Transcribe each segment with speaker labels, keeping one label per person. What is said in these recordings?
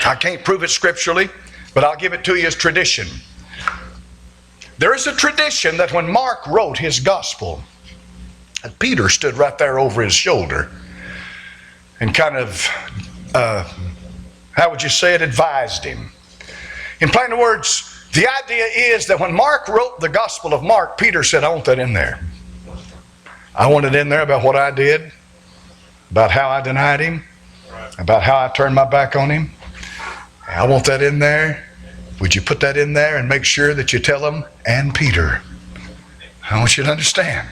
Speaker 1: I can't prove it scripturally, but I'll give it to you as tradition. There is a tradition that when Mark wrote his gospel, that Peter stood right there over his shoulder and kind of, how would you say it, advised him. In plain words, the idea is that when Mark wrote the Gospel of Mark, Peter said, I want that in there. I want it in there about what I did, about how I denied him, about how I turned my back on him. I want that in there. Would you put that in there and make sure that you tell them, and Peter. I want you to understand,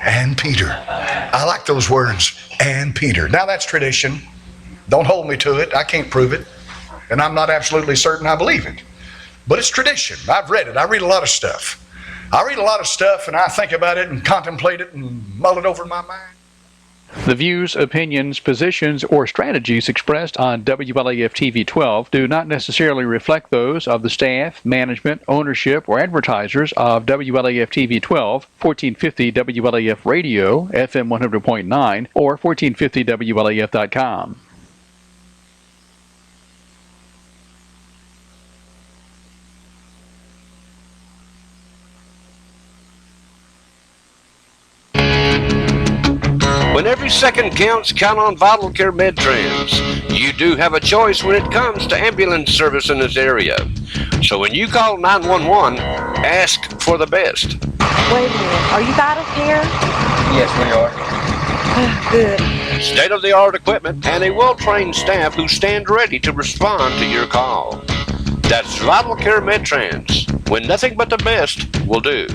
Speaker 1: and Peter. I like those words, and Peter. Now that's tradition. Don't hold me to it. I can't prove it. And I'm not absolutely certain I believe it. But it's tradition. I've read it. I read a lot of stuff. I read a lot of stuff and I think about it and contemplate it and mull it over in my mind.
Speaker 2: The views, opinions, positions, or strategies expressed on WLAF TV 12 do not necessarily reflect those of the staff, management, ownership, or advertisers of WLAF TV 12, 1450 WLAF Radio, FM 100.9, or 1450WLAF.com.
Speaker 3: When every second counts, count on Vital Care MedTrans. You do have a choice when it comes to ambulance service in this area. So when you call 911, ask for the best.
Speaker 4: Wait a minute, are you Vital Care?
Speaker 5: Yes, we are.
Speaker 4: Good.
Speaker 3: State-of-the-art equipment and a well-trained staff who stand ready to respond to your call. That's Vital Care MedTrans, when nothing but the best will do.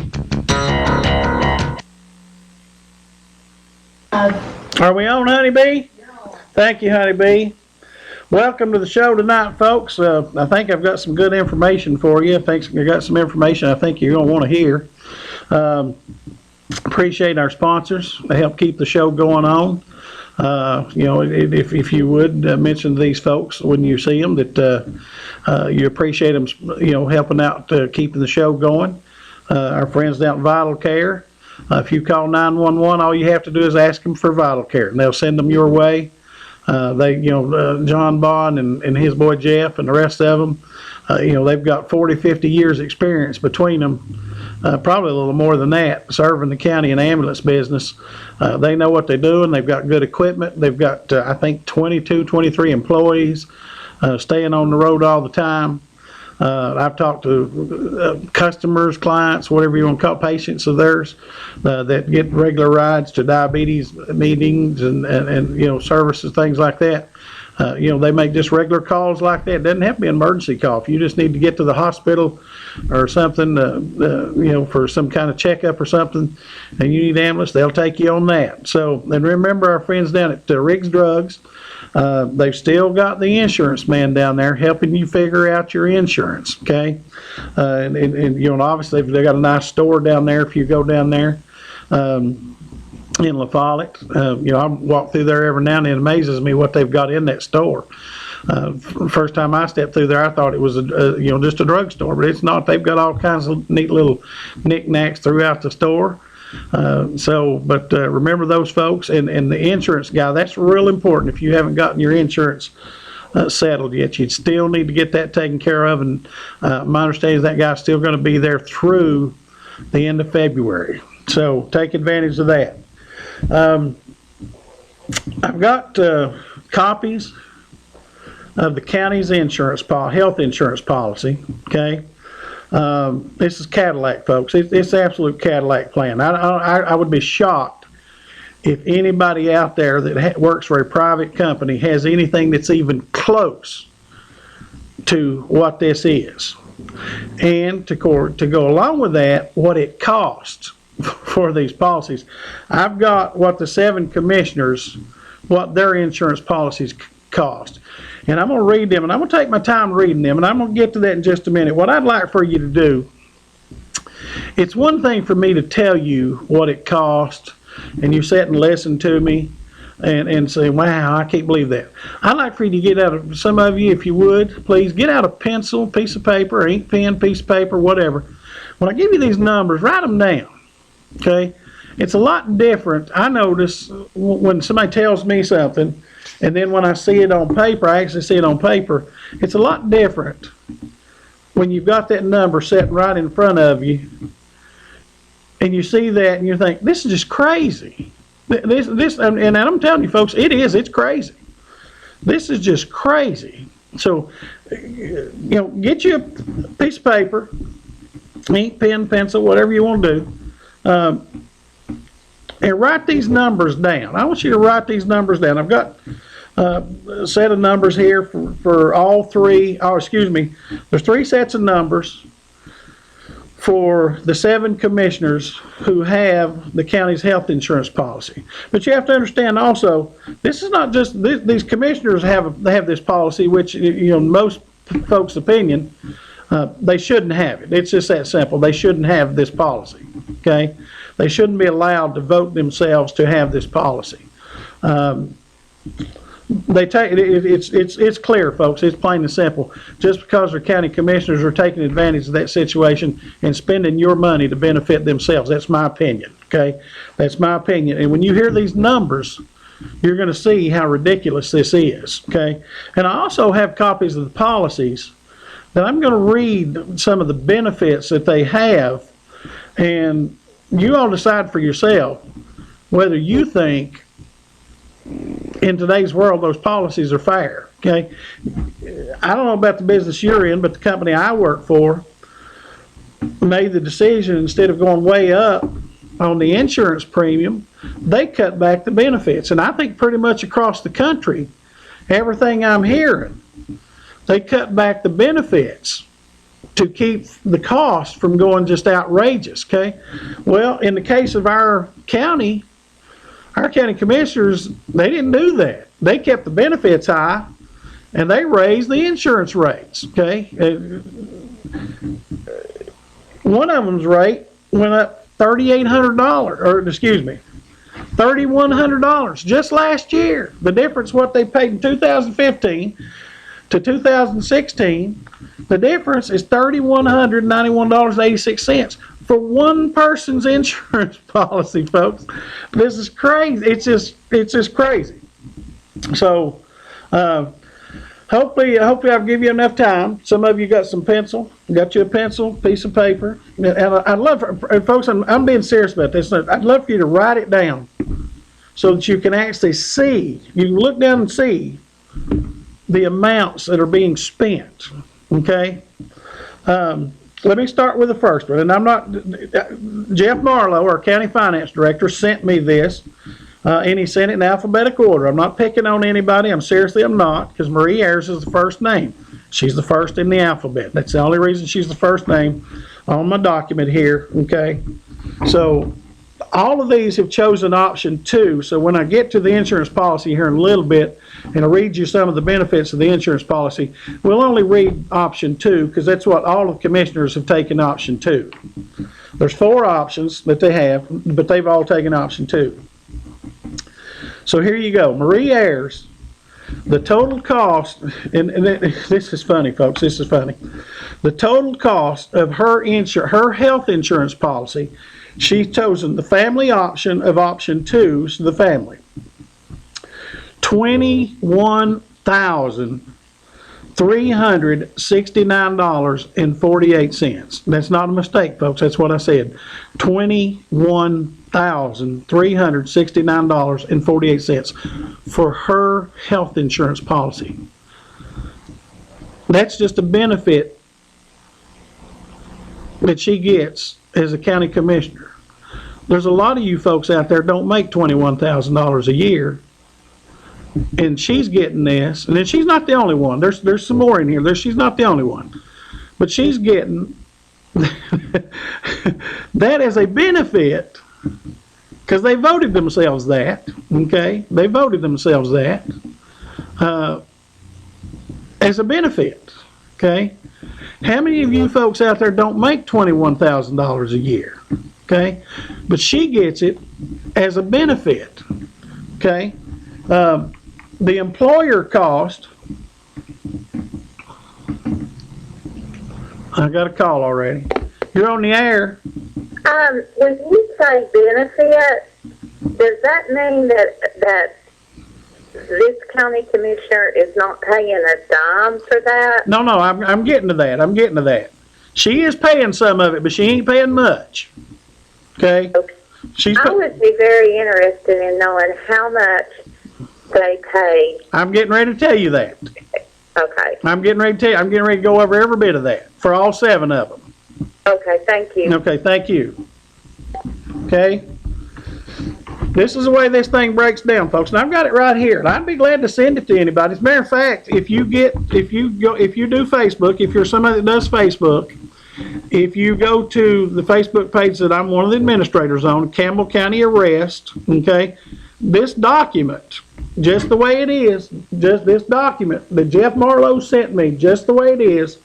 Speaker 6: Are we on, Honeybee? Thank you, Honeybee. Welcome to the show tonight, folks. I think I've got some good information for you. I think I got some information I think you're going to want to hear. Appreciate our sponsors. They help keep the show going on. If you would mention to these folks when you see them that you appreciate them, helping out, keeping the show going. Our friends down at Vital Care. If you call 911, all you have to do is ask them for Vital Care, and they'll send them your way. John Bond and his boy Jeff and the rest of them, they've got 40, 50 years experience between them, probably a little more than that, serving the county and ambulance business. They know what they're doing. They've got good equipment. They've got, 22, 23 employees, staying on the road all the time. I've talked to customers, clients, whatever you want to call, patients of theirs that get regular rides to diabetes meetings and services, things like that. They make just regular calls like that. It doesn't have to be an emergency call. If you just need to get to the hospital or something, for some kind of checkup or something, and you need ambulance, they'll take you on that. So, and remember our friends down at Riggs Drugs. They've still got the insurance man down there helping you figure out your insurance, okay? Obviously they got a nice store down there if you go down there in La Follette. I walk through there every now and then. It amazes me what they've got in that store. First time I stepped through there, I thought it was just a drugstore, but it's not. They've got all kinds of neat little knickknacks throughout the store. Remember those folks and the insurance guy. That's real important. If you haven't gotten your insurance settled yet, you'd still need to get that taken care of. And my understanding is that guy's still going to be there through the end of February. So take advantage of that. I've got copies of the county's health insurance policy. Okay. This is Cadillac, folks. It's absolute Cadillac plan. I would be shocked if anybody out there that works for a private company has anything that's even close to what this is. And to go along with that, what it costs for these policies. I've got what the 7 commissioners, what their insurance policies cost. And I'm going to read them, and I'm going to take my time reading them, and I'm going to get to that in just a minute. What I'd like for you to do, it's one thing for me to tell you what it costs, and you sit and listen to me and say, wow, I can't believe that. I'd like for you to get out of, some of you, if you would, please get out a pencil, piece of paper, ink pen, piece of paper, whatever. When I give you these numbers, write them down, okay? it's a lot different. I notice when somebody tells me something, and then when I see it on paper, I actually see it on paper, it's a lot different when you've got that number sitting right in front of you, and you see that and you think, this is just crazy. And I'm telling you folks, it's crazy. This is just crazy. So, get you a piece of paper, ink, pen, pencil, whatever you want to do, and write these numbers down. I want you to write these numbers down. I've got a set of numbers here for all three. Oh, excuse me. There's 3 sets of numbers for the 7 commissioners who have the county's health insurance policy. But you have to understand also, this is not just these commissioners have this policy, which most folks' opinion, they shouldn't have it. It's just that simple. They shouldn't have this policy. Okay, they shouldn't be allowed to vote themselves to have this policy. They take it's clear, folks. It's plain and simple. Just because their county commissioners are taking advantage of that situation and spending your money to benefit themselves, that's my opinion. Okay, that's my opinion. And when you hear these numbers, you're going to see how ridiculous this is. Okay, and I also have copies of the policies that I'm going to read some of the benefits that they have, and you all decide for yourself whether you think in today's world those policies are fair. Okay, I don't know about the business you're in, but the company I work for made the decision, instead of going way up on the insurance premium, they cut back the benefits. And I think pretty much across the country, everything I'm hearing, they cut back the benefits to keep the cost from going just outrageous. Okay, well, in the case of our county commissioners, they didn't do that. They kept the benefits high, and they raised the insurance rates. Okay, one of them's rate went up $3,800, or excuse me, $3,100 just last year. The difference what they paid in 2015 to 2016, the difference is $3,191.86 for one person's insurance policy, folks. This is crazy. It's just crazy. So, hopefully I'll give you enough time. Some of you got some pencil. Got you a pencil, piece of paper. And I'd love for, and folks, I'm being serious about this. I'd love for you to write it down so that you can actually see. You can look down and see the amounts that are being spent. Okay. Let me start with the first one, and I'm not. Jeff Marlowe, our county finance director, sent me this, and he sent it in alphabetical order. I'm not picking on anybody. I'm not, because Marie Ayers is the first name. She's the first in the alphabet. That's the only reason she's the first name on my document here. Okay, so all of these have chosen option 2. So when I get to the insurance policy here in a little bit, and I read you some of the benefits of the insurance policy, we'll only read option 2 because that's what all of the commissioners have taken, option 2. There's 4 options that they have, but they've all taken option 2. So here you go. Marie Ayers, the total cost, and this is funny, folks, this is funny. The total cost of her health insurance policy, she's chosen the family option of option 2, so the family. $21,369.48. That's not a mistake, folks. That's what I said. $21,369.48 for her health insurance policy. That's just a benefit that she gets as a county commissioner. There's a lot of you folks out there don't make $21,000 a year, and she's getting this. And then she's not the only one. There's some more in here. She's not the only one, but she's getting that as a benefit because they voted themselves that. Okay, they voted themselves that as a benefit. Okay, how many of you folks out there don't make $21,000 a year? Okay, but she gets it as a benefit. Okay, the employer cost. I got a call already. You're on the air.
Speaker 5: When you say benefit, does that mean that this county commissioner is not paying a dime for that?
Speaker 6: No, I'm getting to that. She is paying some of it, but she ain't paying much. Okay?
Speaker 5: I would be very interested in knowing how much they pay.
Speaker 6: I'm getting ready to tell you that.
Speaker 5: Okay.
Speaker 6: I'm getting ready to go over every bit of that for all 7 of them.
Speaker 5: Okay, thank you.
Speaker 6: Okay, thank you. Okay? This is the way this thing breaks down, folks, and I've got it right here, and I'd be glad to send it to anybody. As a matter of fact, if you do Facebook, if you're somebody that does Facebook, if you go to the Facebook page that I'm one of the administrators on, Campbell County Arrest, okay, this document, just the way it is, just this document that Jeff Marlowe sent me, just the way it is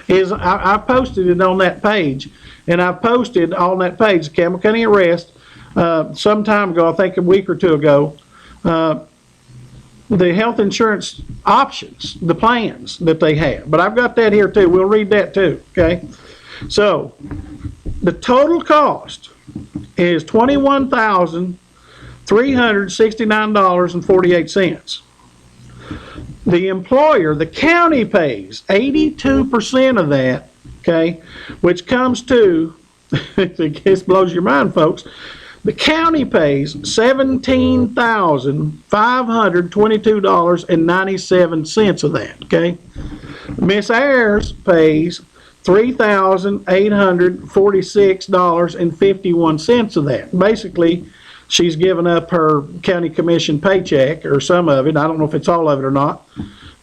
Speaker 6: I posted it on that page, and I posted on that page, Campbell County Arrest, some time ago, I think a week or two ago, the health insurance options, the plans that they have. But I've got that here too. We'll read that too, okay? So, the total cost is $21,369.48. The employer, the county pays 82% of that, okay, which comes to, this blows your mind, folks. The county pays $17,522.97 of that, okay? Miss Ayers pays $3,846.51 of that. Basically, she's given up her county commission paycheck, or some of it, I don't know if it's all of it or not,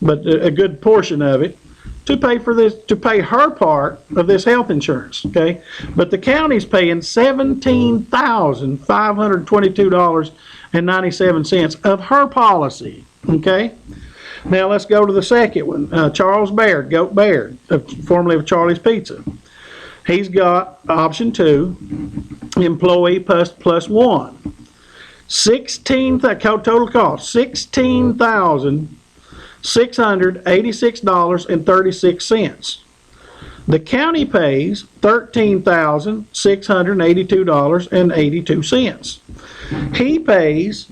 Speaker 6: but a good portion of it, to pay for this, to pay her part of this health insurance, okay? But the county's paying $17,522.97 of her policy, okay? Now let's go to the second one. Charles Baird, Goat Baird, formerly of Charlie's Pizza. He's got option 2, employee plus 1. Total cost, $16,686.36. The county pays $13,682.82. He pays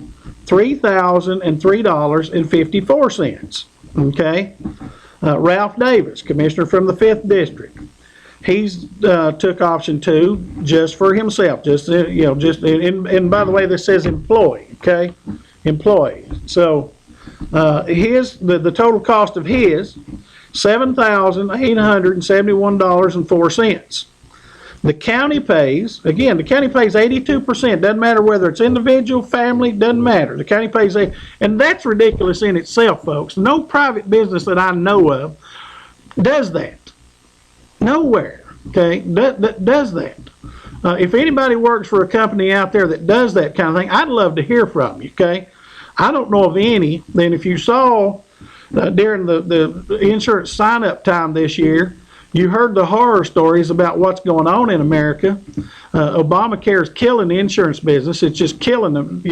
Speaker 6: $3,003.54. Okay? Ralph Davis, commissioner from the 5th District. He's took option 2 just for himself, just and by the way, this says employee, okay? Employee. So the total cost of his $7,871.04. The county pays 82%. Doesn't matter whether it's individual, family, doesn't matter. The county pays and that's ridiculous in itself, folks. No private business that I know of does that. Nowhere, okay, does that. If anybody works for a company out there that does that kind of thing, I'd love to hear from you, okay? I don't know of any. Then if you saw during the insurance sign-up time this year, you heard the horror stories about what's going on in America. Obamacare is killing the insurance business. It's just killing them,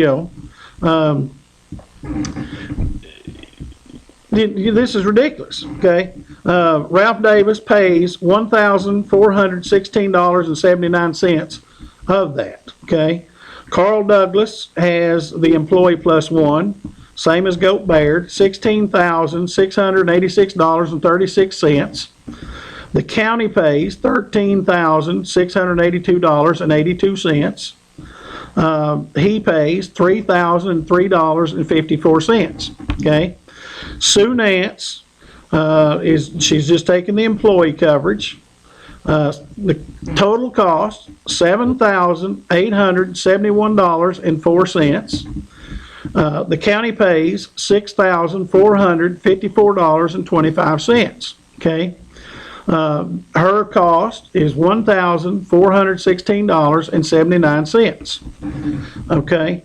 Speaker 6: this is ridiculous, okay? Ralph Davis pays $1,416.79 of that, okay? Carl Douglas has the employee plus 1, same as Goat Baird, $16,686.36. The county pays $13,682.82. He pays $3,003.54, okay? Sue Nance, she's just taking the employee coverage. The total cost, $7,871.04. The county pays $6,454.25, okay? Her cost is $1,416.79, okay?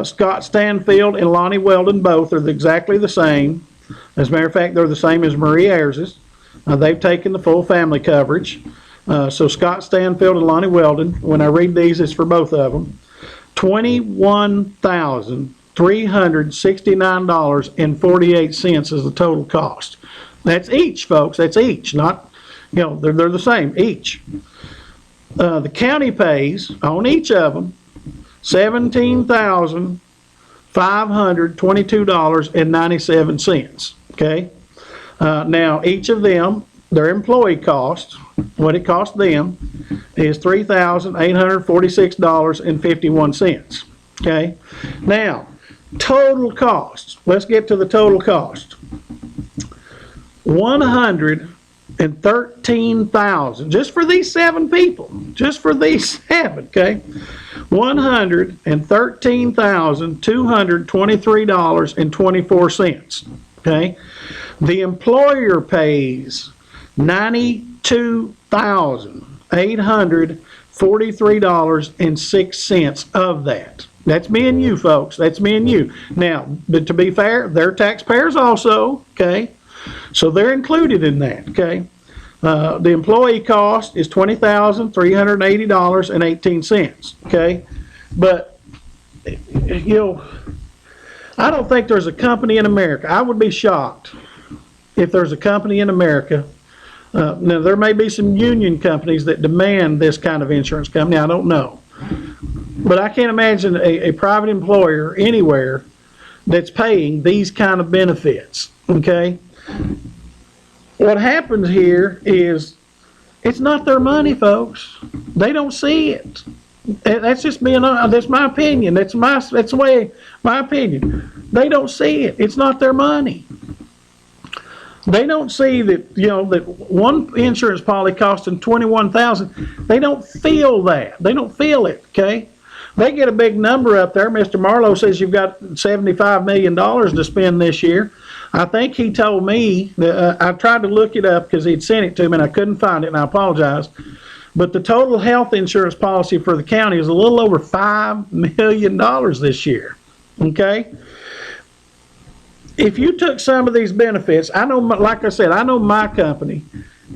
Speaker 6: Scott Stanfield and Lonnie Weldon both are exactly the same. As a matter of fact, they're the same as Marie Ayers'. They've taken the full family coverage. So Scott Stanfield and Lonnie Weldon, when I read these, it's for both of them. $21,369.48 is the total cost. That's each, folks. That's each, not, they're the same, each. the county pays on each of them $17,522.97. Okay. Now each of them, their employee cost, what it costs them, is $3,846.51. Okay. Now, total costs. Let's get to the total cost. $113,000 just for these 7 people. Just for these 7. Okay. $113,223.24. Okay. The employer pays $92,843.06 of that. That's me and you, folks. That's me and you. Now, but to be fair, they're taxpayers also, okay? So they're included in that, okay? The employee cost is $20,380.18, okay? But, you know, I don't think there's a company in America. I would be shocked if there's a company in America. Now, there may be some union companies that demand this kind of insurance company. I don't know. But I can't imagine a private employer anywhere that's paying these kind of benefits, okay? What happens here is it's not their money, folks. They don't see it. That's just being, that's my opinion. That's the way, my opinion. They don't see it. It's not their money. They don't see that, you know, that one insurance policy costing $21,000. They don't feel that. They don't feel it, okay? They get a big number up there. Mr. Marlowe says you've got $75 million to spend this year. I think he told me, that, I tried to look it up because he'd sent it to me and I couldn't find it, and I apologize. But the total health insurance policy for the county is a little over $5 million this year, okay? If you took some of these benefits, I know, like I said, I know my company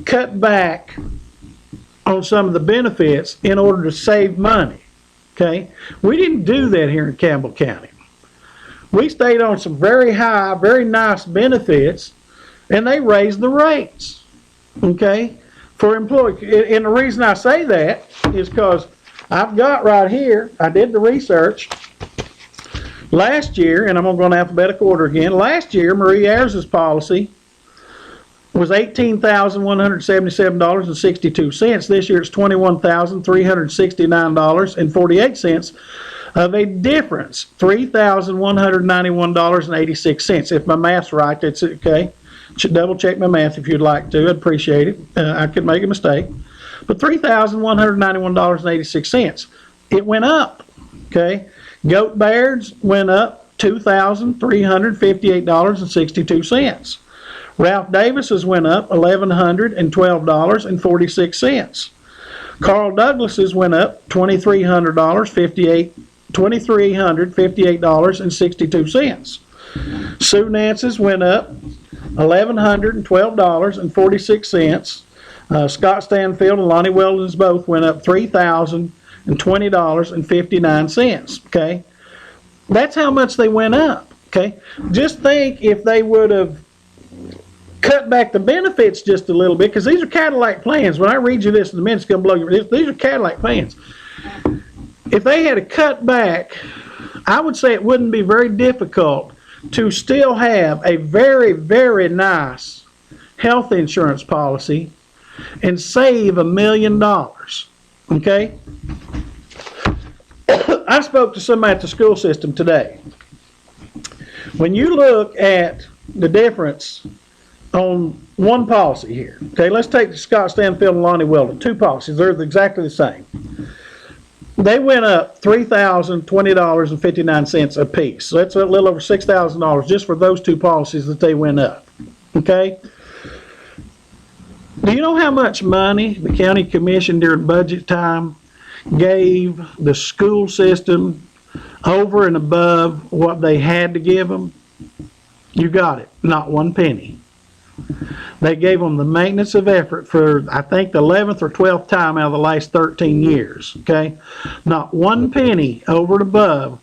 Speaker 6: cut back on some of the benefits in order to save money, okay? We didn't do that here in Campbell County. We stayed on some very high, very nice benefits, and they raised the rates, okay, for employees. And the reason I say that is because I've got right here, I did the research. Last year, and I'm going to go in alphabetical order again, last year Marie Ayers' policy was $18,177.62. This year it's $21,369.48 of a difference, $3,191.86. If my math's right, that's okay. Should double check my math if you'd like to. I'd appreciate it. I could make a mistake. But $3,191.86. It went up, okay? Goat Baird's went up $2,358.62. Ralph Davis's went up $1,112.46. Carl Douglas's went up $2,358.62. Sue Nance's went up $1,112.46. Scott Stanfield and Lonnie Weldon's both went up $3,020.59. Okay, that's how much they went up. Okay, just think if they would have cut back the benefits just a little bit, because these are Cadillac plans. When I read you this in a minute, it's going to blow you. These are Cadillac plans. If they had to cut back, I would say it wouldn't be very difficult to still have a very, very nice health insurance policy and save $1 million. Okay? I spoke to somebody at the school system today. When you look at the difference on one policy here, okay, let's take Scott Stanfield and Lonnie Weldon, 2 policies, they're exactly the same. They went up $3,020.59 a piece. So that's a little over $6,000 just for those 2 policies that they went up. Okay? Do you know how much money the county commission during budget time gave the school system over and above what they had to give them? You got it. Not 1 penny. They gave them the maintenance of effort for, I think, the 11th or 12th time out of the last 13 years, okay? Not 1 penny over and above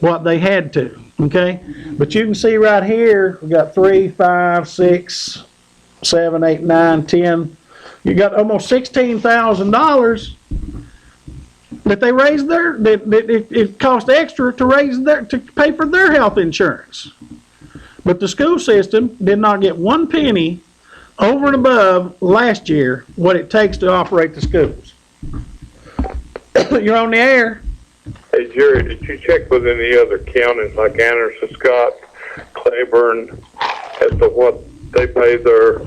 Speaker 6: what they had to, okay? But you can see right here, we got 3, 5, 6, 7, 8, 9, 10. You got almost $16,000 that they raised it cost extra to pay for their health insurance. But the school system did not get one penny over and above last year what it takes to operate the schools. You're on the air.
Speaker 7: Hey Jerry, did you check with any other counties like Anderson, Scott, Claiborne, as to what they pay their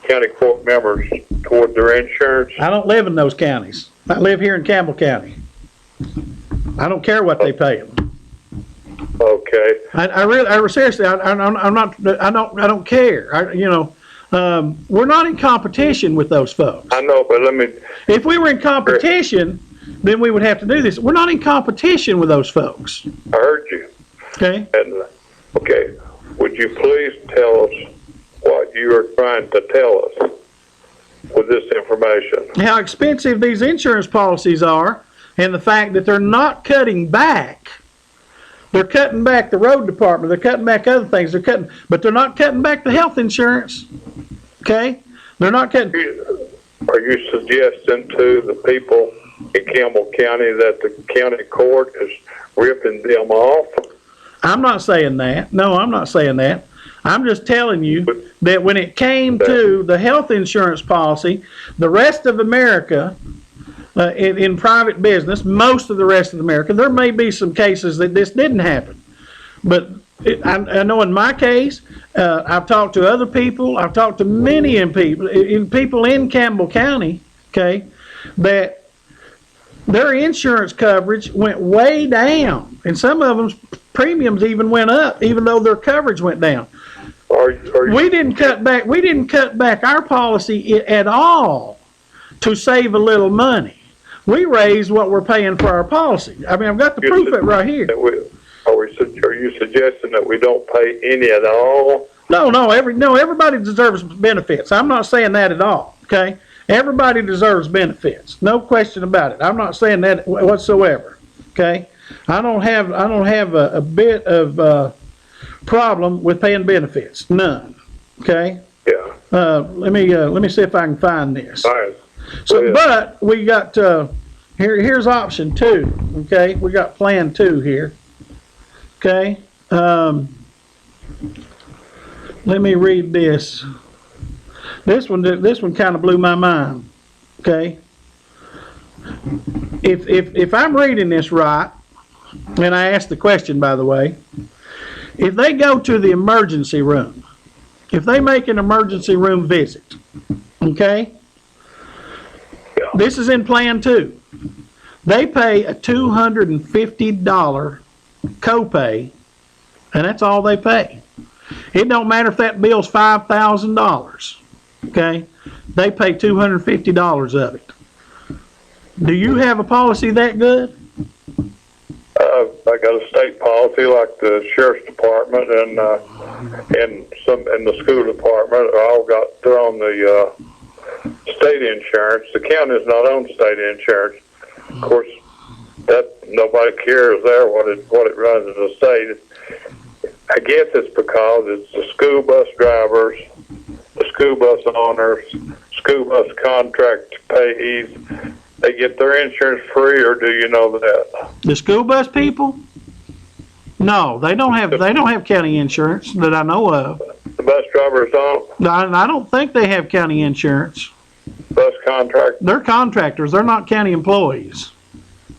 Speaker 7: county court members toward their insurance?
Speaker 6: I don't live in those counties. I live here in Campbell County. I don't care what they pay them.
Speaker 7: Okay.
Speaker 6: I seriously, I don't care. We're not in competition with those folks.
Speaker 7: I know, but let me,
Speaker 6: If we were in competition, then we would have to do this. We're not in competition with those folks.
Speaker 7: I heard you.
Speaker 6: Okay?
Speaker 7: And, okay, would you please tell us what you are trying to tell us with this information?
Speaker 6: How expensive these insurance policies are, and the fact that they're not cutting back. They're cutting back the road department. They're cutting back other things. But they're not cutting back the health insurance. Okay? They're not cutting.
Speaker 7: Are you suggesting to the people in Campbell County that the county court is ripping them off?
Speaker 6: I'm not saying that. No, I'm not saying that. I'm just telling you that when it came to the health insurance policy, the rest of America, in private business, most of the rest of America, there may be some cases that this didn't happen. But I know in my case, I've talked to other people, I've talked to many people in Campbell County, okay, that their insurance coverage went way down. And some of them's premiums even went up, even though their coverage went down. We didn't cut back our policy at all to save a little money. We raised what we're paying for our policy. I mean, I've got the proof of it right here.
Speaker 7: Are you suggesting that we don't pay any at all?
Speaker 6: No, everybody deserves benefits. I'm not saying that at all, okay? Everybody deserves benefits. No question about it. I'm not saying that whatsoever, okay? I don't have a bit of problem with paying benefits. None, okay?
Speaker 7: Yeah.
Speaker 6: Let me see if I can find this.
Speaker 7: All right.
Speaker 6: So, but we got, here's option 2, okay? We got plan 2 here, okay? Let me read this. This one kind of blew my mind, okay? If I'm reading this right, and I asked the question, by the way, if they go to the emergency room, if they make an emergency room visit, okay? This is in plan 2. They pay a $250 copay, and that's all they pay. It don't matter if that bill's $5,000, okay? They pay $250 of it. Do you have a policy that good?
Speaker 7: I got a state policy like the sheriff's department and the school department. They're on the state insurance. The county's not on state insurance. Of course, that nobody cares there what it runs as a state. I guess it's because it's the school bus drivers, the school bus owners, school bus contract payees. They get their insurance free, or do you know that?
Speaker 6: The school bus people? No, they don't have county insurance that I know of.
Speaker 7: The bus drivers don't?
Speaker 6: I don't think they have county insurance.
Speaker 7: Bus contract?
Speaker 6: They're contractors. They're not county employees.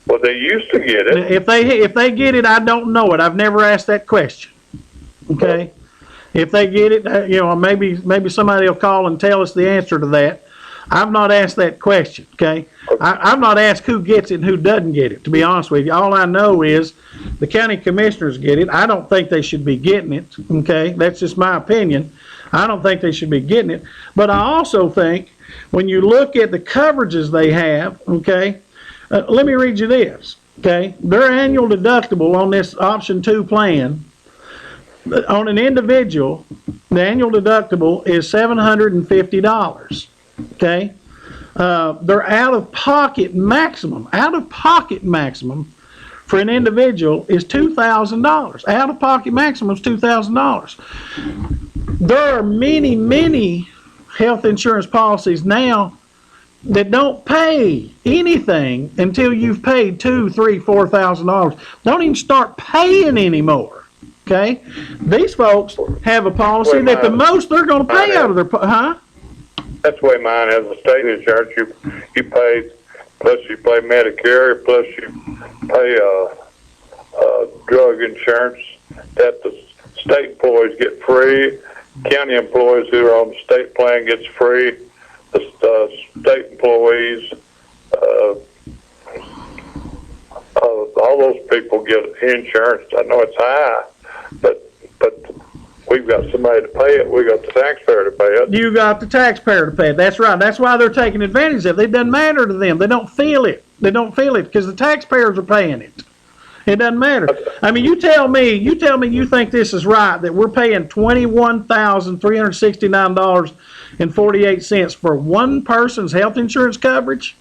Speaker 7: Well, they used to get it.
Speaker 6: If they get it, I don't know it. I've never asked that question. Okay? If they get it, maybe somebody will call and tell us the answer to that. I've not asked that question, okay? I've not asked who gets it and who doesn't get it, to be honest with you. All I know is the county commissioners get it. I don't think they should be getting it, okay? That's just my opinion. I don't think they should be getting it. But I also think when you look at the coverages they have, okay, let me read you this, okay? Their annual deductible on this option 2 plan, on an individual, the annual deductible is $750. Okay, their out-of-pocket maximum for an individual is $2,000. Out-of-pocket maximum is $2,000. There are many health insurance policies now that don't pay anything until you've paid $2,000, $3,000, $4,000. Don't even start paying anymore. Okay, these folks have a policy that the most they're going to pay out of their
Speaker 7: That's the way mine is. The state insurance you pay, plus you pay Medicare, plus you pay drug insurance that the state employees get free. County employees who are on the state plan gets free. The state employees, all those people get insurance. I know it's high, but we've got somebody to pay it. We got the taxpayer to pay it.
Speaker 6: You got the taxpayer to pay it. That's right. That's why they're taking advantage of it. It doesn't matter to them. They don't feel it. They don't feel it because the taxpayers are paying it. It doesn't matter. I mean, you tell me you think this is right, that we're paying $21,369.48 for one person's health insurance coverage?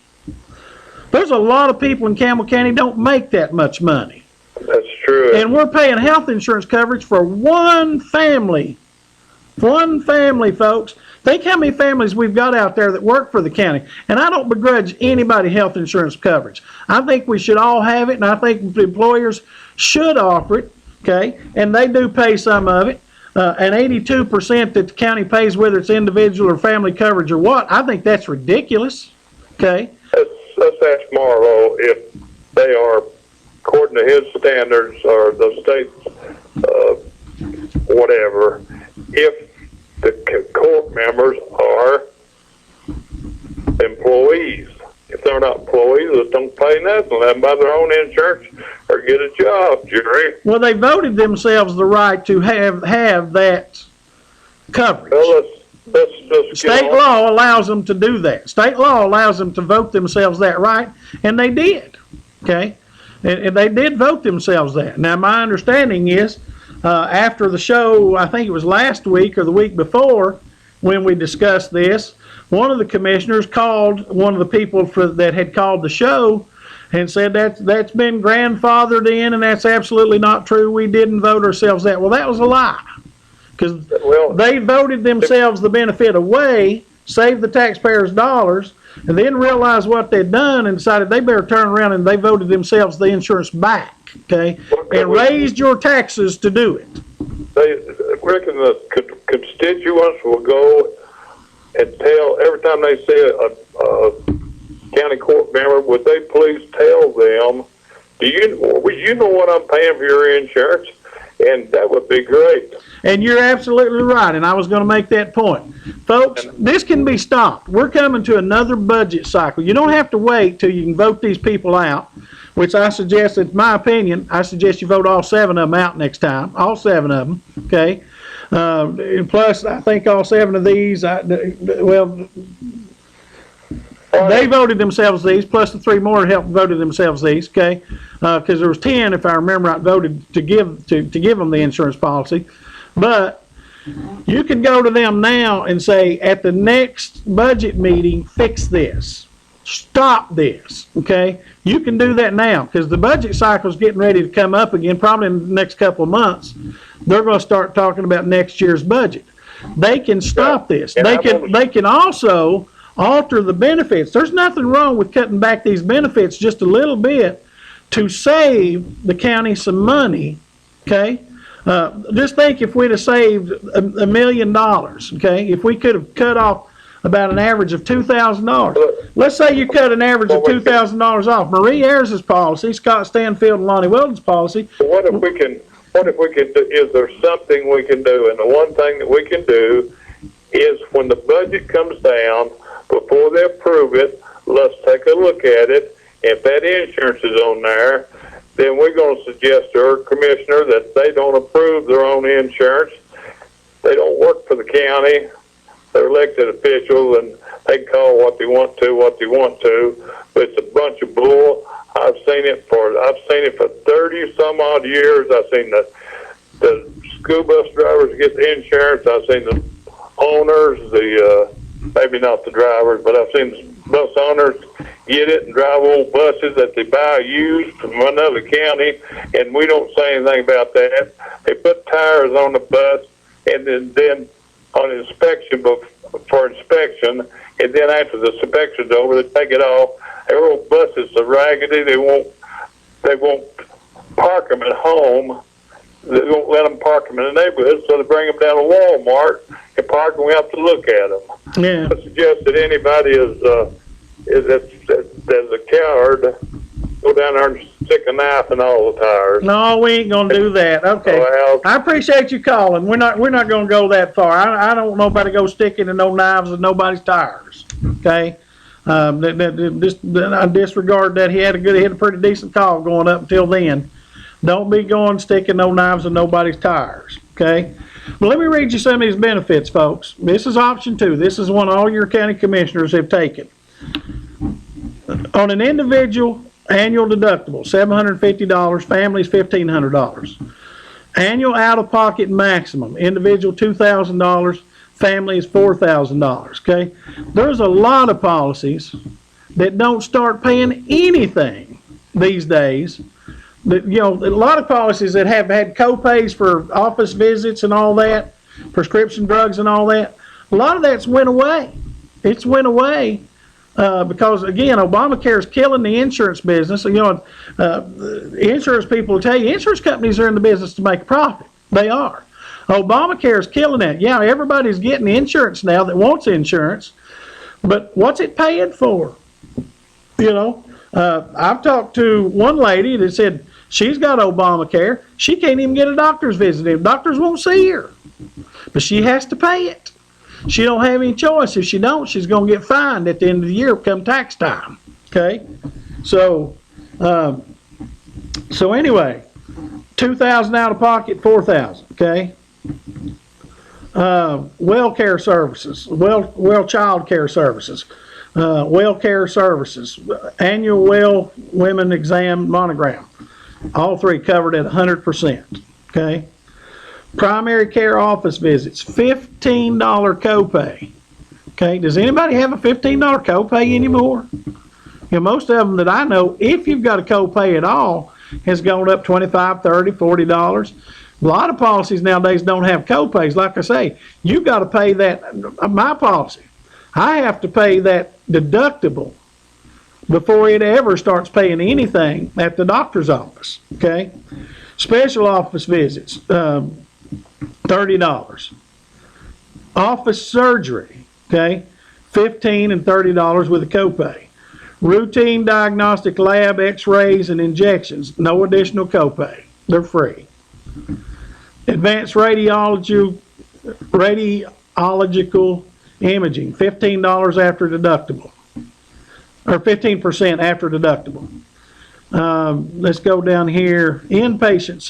Speaker 6: There's a lot of people in Campbell County don't make that much money.
Speaker 7: That's true.
Speaker 6: And we're paying health insurance coverage for one family. One family, folks. Think how many families we've got out there that work for the county. And I don't begrudge anybody health insurance coverage. I think we should all have it, and I think employers should offer it, okay? And they do pay some of it. And 82% that the county pays, whether it's individual or family coverage or what, I think that's ridiculous, okay?
Speaker 7: Let's ask Marlo if they are, according to his standards or the state's whatever, if the court members are employees. If they're not employees, they don't pay nothing. Let them buy their own insurance or get a job, Jerry.
Speaker 6: Well, they voted themselves the right to have that coverage.
Speaker 7: Well, let's
Speaker 6: State law allows them to do that. State law allows them to vote themselves that right, and they did. Okay? And they did vote themselves that. Now, my understanding is, after the show, I think it was last week or the week before, when we discussed this, one of the commissioners called one of the people that had called the show and said that's been grandfathered in, and that's absolutely not true. We didn't vote ourselves that. Well, that was a lie, because they voted themselves the benefit away, saved the taxpayers dollars, and then realized what they'd done and decided they better turn around and they voted themselves the insurance back, okay, and raised your taxes to do it.
Speaker 7: They reckon the constituents will go and tell, every time they see a county court member, would they please tell them, you know what I'm paying for your insurance? And that would be great.
Speaker 6: And you're absolutely right, and I was going to make that point. Folks, this can be stopped. We're coming to another budget cycle. You don't have to wait till you can vote these people out, which I suggest, in my opinion, I suggest you vote all 7 of them out next time, all 7 of them, okay? Plus, I think all 7 of these, they voted themselves these, plus the 3 more voted themselves these, okay? Because there was 10, if I remember right, voted to give them the insurance policy. But you can go to them now and say, at the next budget meeting, fix this. Stop this, okay? You can do that now, because the budget cycle is getting ready to come up again, probably in the next couple of months. They're going to start talking about next year's budget. They can stop this. They can also alter the benefits. There's nothing wrong with cutting back these benefits just a little bit to save the county some money, okay? Just think if we'd have saved $1 million, okay? If we could have cut off about an average of $2,000. Let's say you cut an average of $2,000 off. Marie Ayers' policy, Scott Stanfield and Lonnie Weldon's policy.
Speaker 7: What if we can do, is there something we can do? And the one thing that we can do is when the budget comes down, before they approve it, let's take a look at it. If that insurance is on there, then we're going to suggest to our commissioner that they don't approve their own insurance. They don't work for the county. They're elected officials, and they call what they want to. But it's a bunch of bull. I've seen it for 30 some odd years. I've seen the school bus drivers get the insurance. I've seen the owners, maybe not the drivers, but I've seen the bus owners get it and drive old buses that they buy used from another county, and we don't say anything about that. They put tires on the bus, and then on inspection for inspection, and then after the inspection's over, they take it off. Their old buses are raggedy. They won't park them at home. They won't let them park them in the neighborhood, so they bring them down to Walmart and park them. We have to look at them.
Speaker 6: Yeah.
Speaker 7: I suggest that anybody that's a coward go down there and stick a knife in all the tires.
Speaker 6: No, we ain't gonna do that. Okay.
Speaker 7: Well,
Speaker 6: I appreciate you calling. We're not gonna go that far. I don't want nobody to go sticking in no knives in nobody's tires. Okay? I disregard that. He had a pretty decent call going up until then. Don't be going sticking no knives in nobody's tires. Okay? Well, let me read you some of these benefits, folks. This is option 2. This is one all your county commissioners have taken. On an individual annual deductible, $750, families $1,500. Annual out-of-pocket maximum, individual $2,000, family is $4,000. Okay, there's a lot of policies that don't start paying anything these days. That, you know, a lot of policies that have had co-pays for office visits and all that, prescription drugs and all that. A lot of that's went away. It's went away. Because again, Obamacare is killing the insurance business. You know, insurance people will tell you insurance companies are in the business to make a profit. They are. Obamacare is killing that. Yeah, everybody's getting insurance now that wants insurance, but what's it paying for? You know, I've talked to one lady that said she's got Obamacare. She can't even get a doctor's visit. Doctors won't see her, but she has to pay it. She don't have any choice. If she don't, she's going to get fined at the end of the year come tax time. Okay? So anyway, $2,000 out of pocket, $4,000. Okay? Well care services, well child care services, well care services, annual well women exam monogram. All 3 covered at 100%. Okay? Primary care office visits, $15 copay. Okay, does anybody have a $15 copay anymore? You know, most of them that I know, if you've got a copay at all, has gone up $25, $30, $40. A lot of policies nowadays don't have copays. Like I say, you've got to pay that. My policy, I have to pay that deductible before it ever starts paying anything at the doctor's office. Okay, special office visits. $30. Office surgery, okay, $15 and $30 with a copay. Routine diagnostic lab x-rays and injections, no additional copay. They're free. Advanced radiological imaging, $15 after deductible, or 15% after deductible. Let's go down here. Inpatient,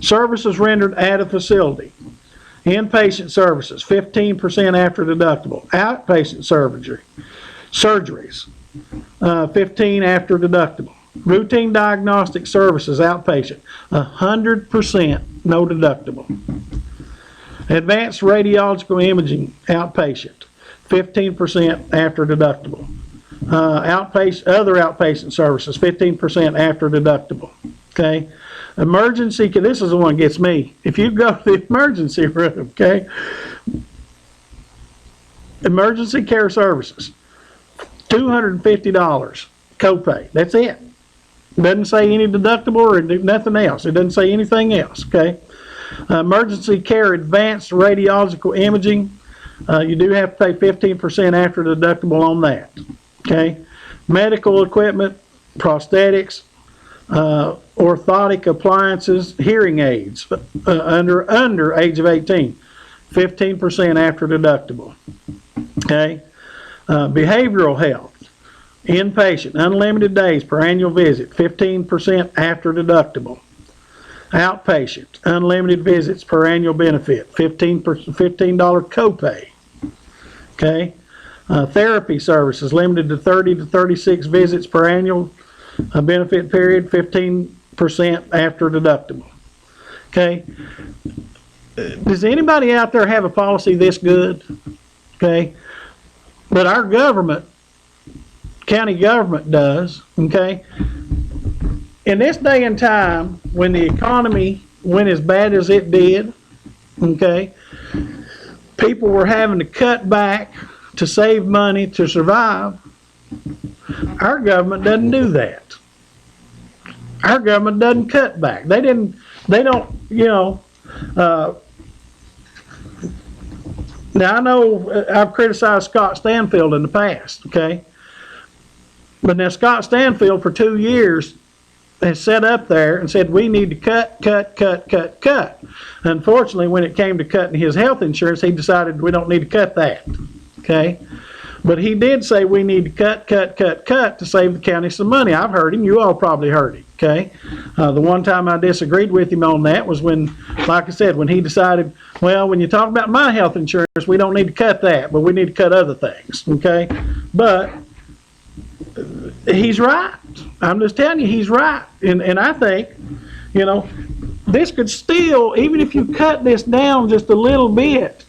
Speaker 6: services rendered at a facility. Inpatient services, 15% after deductible. Outpatient surgeries, 15 after deductible. Routine diagnostic services, outpatient, 100% no deductible. Advanced radiological imaging, outpatient, 15% after deductible. Other outpatient services, 15% after deductible. Okay. Emergency, this is the one that gets me. If you go to the emergency room, okay. Emergency care services, $250 copay. That's it. Doesn't say any deductible or nothing else. It doesn't say anything else. Okay. Emergency care advanced radiological imaging, you do have to pay 15% after deductible on that. Okay, medical equipment, prosthetics, orthotic appliances, hearing aids under age of 18, 15% after deductible. Okay, behavioral health, inpatient, unlimited days per annual visit, 15% after deductible. Outpatient, unlimited visits per annual benefit, $15 copay. Okay. Therapy services limited to 30 to 36 visits per annual benefit period, 15% after deductible. Okay. Does anybody out there have a policy this good? Okay. But our government, county government does. Okay. In this day and time, when the economy went as bad as it did, okay, people were having to cut back to save money to survive. Our government doesn't do that. Our government doesn't cut back. They don't, now I know I've criticized Scott Stanfield in the past, okay? But now Scott Stanfield for 2 years has sat up there and said we need to cut. Unfortunately, when it came to cutting his health insurance, he decided we don't need to cut that, okay? But he did say we need to cut to save the county some money. I've heard him. You all probably heard him, okay? The one time I disagreed with him on that was when, like I said, when he decided, well, when you talk about my health insurance, we don't need to cut that, but we need to cut other things, okay? But he's right. I'm just telling you, he's right. And I think, this could still, even if you cut this down just a little bit,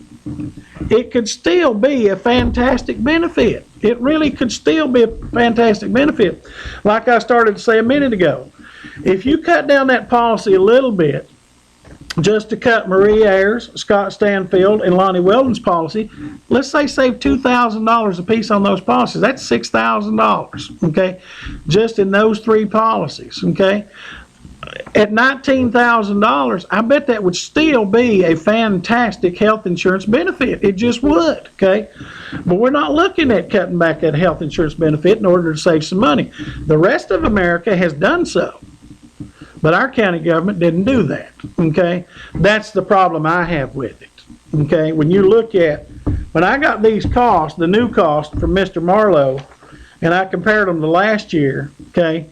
Speaker 6: it could still be a fantastic benefit. It really could still be a fantastic benefit. Like I started to say a minute ago, if you cut down that policy a little bit, just to cut Marie Ayers, Scott Stanfield, and Lonnie Weldon's policy, let's say save $2,000 a piece on those policies. That's $6,000, okay? Just in those 3 policies, okay? At $19,000, I bet that would still be a fantastic health insurance benefit. It just would, okay? But we're not looking at cutting back that health insurance benefit in order to save some money. The rest of America has done so, but our county government didn't do that, okay? That's the problem I have with it, okay? When you look at, when I got these costs, the new cost from Mr. Marlowe, and I compared them to last year, okay?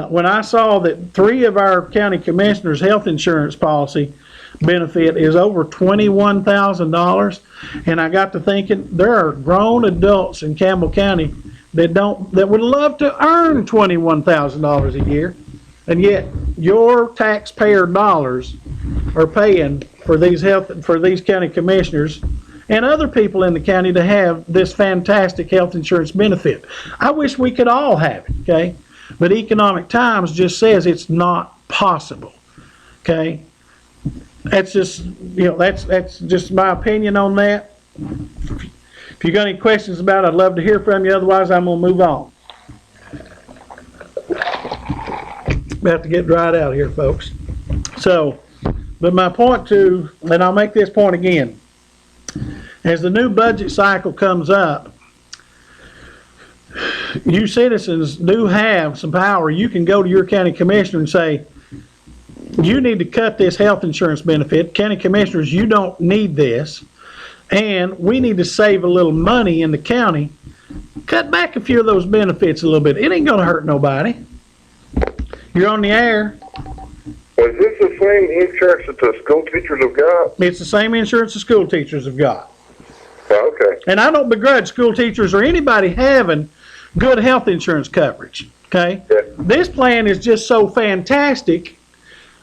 Speaker 6: When I saw that 3 of our county commissioners' health insurance policy benefit is over $21,000, and I got to thinking there are grown adults in Campbell County that would love to earn $21,000 a year, and yet your taxpayer dollars are paying for these county commissioners and other people in the county to have this fantastic health insurance benefit. I wish we could all have it, okay? But Economic Times just says it's not possible, okay? That's just, that's just my opinion on that. If you got any questions about it, I'd love to hear from you. Otherwise, I'm going to move on. About to get dried out here, folks. So, but my point too, and I'll make this point again. As the new budget cycle comes up, you citizens do have some power. You can go to your county commissioner and say, you need to cut this health insurance benefit. County commissioners, you don't need this. And we need to save a little money in the county. Cut back a few of those benefits a little bit. It ain't going to hurt nobody. You're on the air.
Speaker 7: Was this the same insurance that the school teachers have got?
Speaker 6: It's the same insurance the school teachers have got.
Speaker 7: Oh, okay.
Speaker 6: And I don't begrudge school teachers or anybody having good health insurance coverage, okay?
Speaker 7: Yeah.
Speaker 6: This plan is just so fantastic,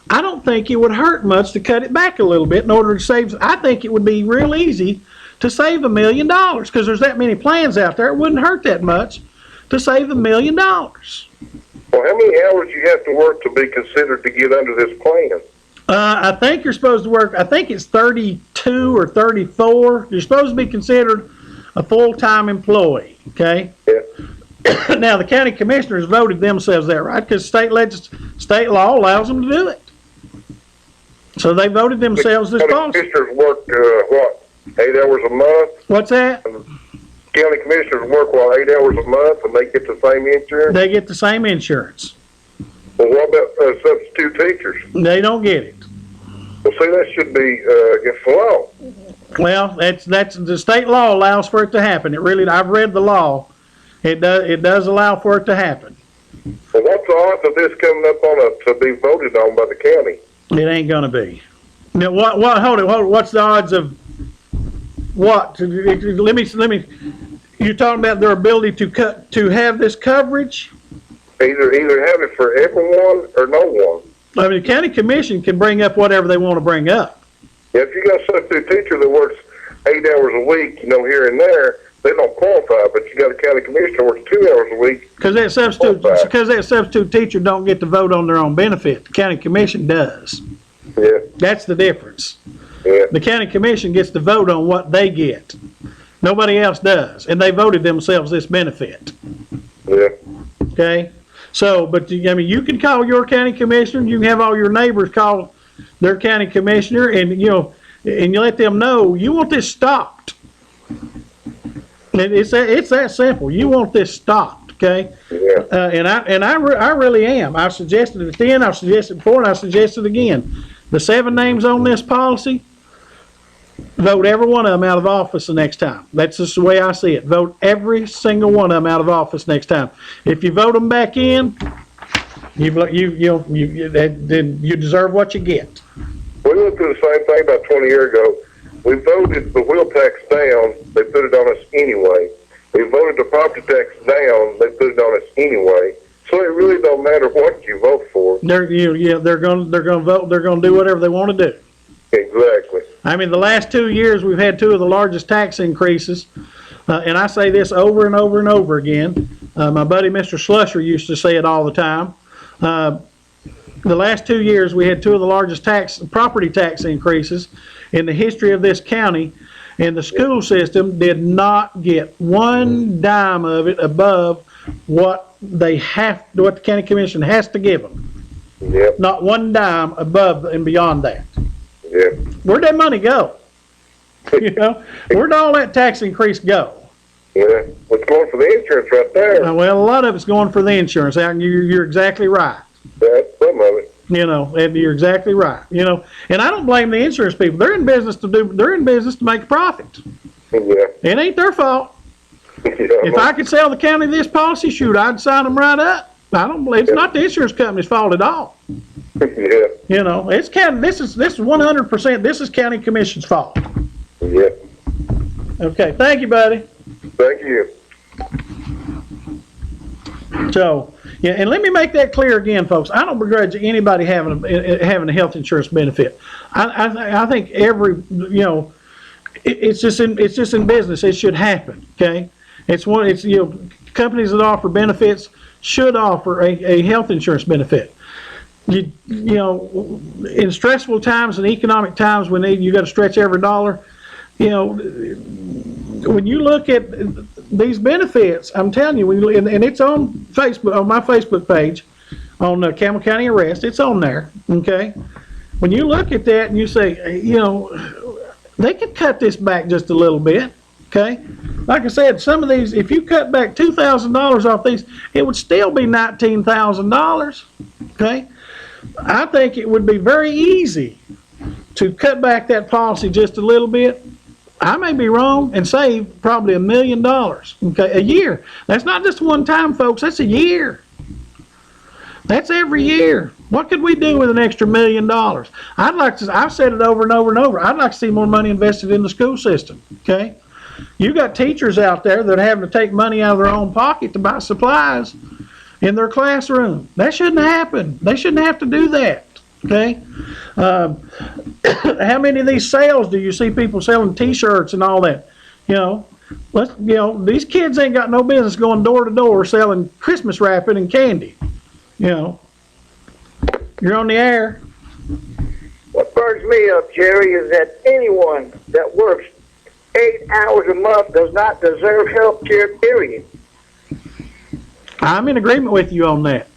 Speaker 6: I don't think it would hurt much to cut it back a little bit in order to save. I think it would be real easy to save $1 million because there's that many plans out there. It wouldn't hurt that much to save $1 million.
Speaker 7: Well, how many hours do you have to work to be considered to get under this plan?
Speaker 6: I think you're supposed to work, I think it's 32 or 34. You're supposed to be considered a full-time employee, okay?
Speaker 7: Yeah.
Speaker 6: Now, the county commissioners voted themselves there, right? Because state law allows them to do it. So they voted themselves this
Speaker 7: County
Speaker 6: policy.
Speaker 7: commissioners work, 8 hours a month?
Speaker 6: What's that?
Speaker 7: County commissioners work, 8 hours a month, and they get the same insurance?
Speaker 6: They get the same insurance.
Speaker 7: Well, what about substitute teachers?
Speaker 6: They don't get it.
Speaker 7: Well, see, that should be against the law.
Speaker 6: Well, that's the state law allows for it to happen. It really, I've read the law. It does allow for it to happen.
Speaker 7: Well, what's the odds of this coming up to be voted on by the county?
Speaker 6: It ain't gonna be. Now, hold it. What's the odds of what? Let me. You're talking about their ability to have this coverage?
Speaker 7: Either have it for everyone or no one.
Speaker 6: I mean, the county commission can bring up whatever they want to bring up.
Speaker 7: Yeah, if you got a substitute teacher that works 8 hours a week, here and there, they don't qualify. But you got a county commissioner that works 2 hours a week. Because that
Speaker 6: substitute teacher don't get to vote on their own benefit. The county commission does.
Speaker 7: Yeah.
Speaker 6: That's the difference.
Speaker 7: Yeah.
Speaker 6: The county commission gets to vote on what they get. Nobody else does, and they voted themselves this benefit.
Speaker 7: Yeah.
Speaker 6: Okay, so but I mean, you can call your county commissioner. You can have all your neighbors call their county commissioner, and you know, and you let them know you want this stopped. And it's that simple. You want this stopped. Okay.
Speaker 7: Yeah.
Speaker 6: And I really am. I've suggested it then. I've suggested it before, and I've suggested it again. The 7 names on this policy, vote every one of them out of office the next time. That's just the way I see it. Vote every single one of them out of office next time. If you vote them back in, then you deserve what you get.
Speaker 7: We went through the same thing about 20 years ago. We voted the wheel tax down. They put it on us anyway. We voted the property tax down. They put it on us anyway. So it really don't matter what you vote for.
Speaker 6: They're going to vote. They're going to do whatever they want to do.
Speaker 7: Exactly.
Speaker 6: I mean, the last 2 years we've had 2 of the largest tax increases, and I say this over and over and over again. My buddy Mr. Slusher used to say it all the time. The last 2 years we had 2 of the largest property tax increases in the history of this county, and the school system did not get 1 dime of it above what the county commission has to give them.
Speaker 7: Yep.
Speaker 6: Not 1 dime above and beyond that.
Speaker 7: Yeah.
Speaker 6: Where'd that money go? You know, where'd all that tax increase go?
Speaker 7: Yeah. What's going for the insurance right there?
Speaker 6: Well, a lot of it's going for the insurance. And you're exactly right.
Speaker 7: That's some of it.
Speaker 6: You know, and you're exactly right. You know, and I don't blame the insurance people. They're in business to make a profit.
Speaker 7: Yeah.
Speaker 6: It ain't their fault.
Speaker 7: Yeah.
Speaker 6: If I could sell the county this policy, shoot, I'd sign them right up. I don't believe it's not the insurance company's fault at all.
Speaker 7: Yeah.
Speaker 6: You know, it's county. This is 100%. This is county commission's fault.
Speaker 7: Yeah.
Speaker 6: Okay, thank you, buddy.
Speaker 7: Thank you.
Speaker 6: So, yeah, and let me make that clear again, folks. I don't begrudge anybody having a health insurance benefit. I think it's just in business. It should happen. Okay, companies that offer benefits should offer a health insurance benefit. You know, in stressful times and economic times when you got to stretch every dollar. You know, when you look at these benefits, I'm telling you, and it's on Facebook, on my Facebook page, on Campbell County Arrest, it's on there, okay? When you look at that and you say, you know, they could cut this back just a little bit, okay? Like I said, some of these, if you cut back $2,000 off these, it would still be $19,000, okay? I think it would be very easy to cut back that policy just a little bit. I may be wrong and save probably $1 million, okay, a year. That's not just one time, folks. That's a year. That's every year. What could we do with an extra $1 million? I've said it over and over and over. I'd like to see more money invested in the school system, okay? You got teachers out there that are having to take money out of their own pocket to buy supplies in their classroom. That shouldn't happen. They shouldn't have to do that. Okay, how many of these sales do you see people selling T-shirts and all that? You know, these kids ain't got no business going door to door selling Christmas wrapping and candy. You know, you're on the air.
Speaker 8: What burns me up, Jerry, is that anyone that works 8 hours a month does not deserve health care, period.
Speaker 6: I'm in agreement with you on that.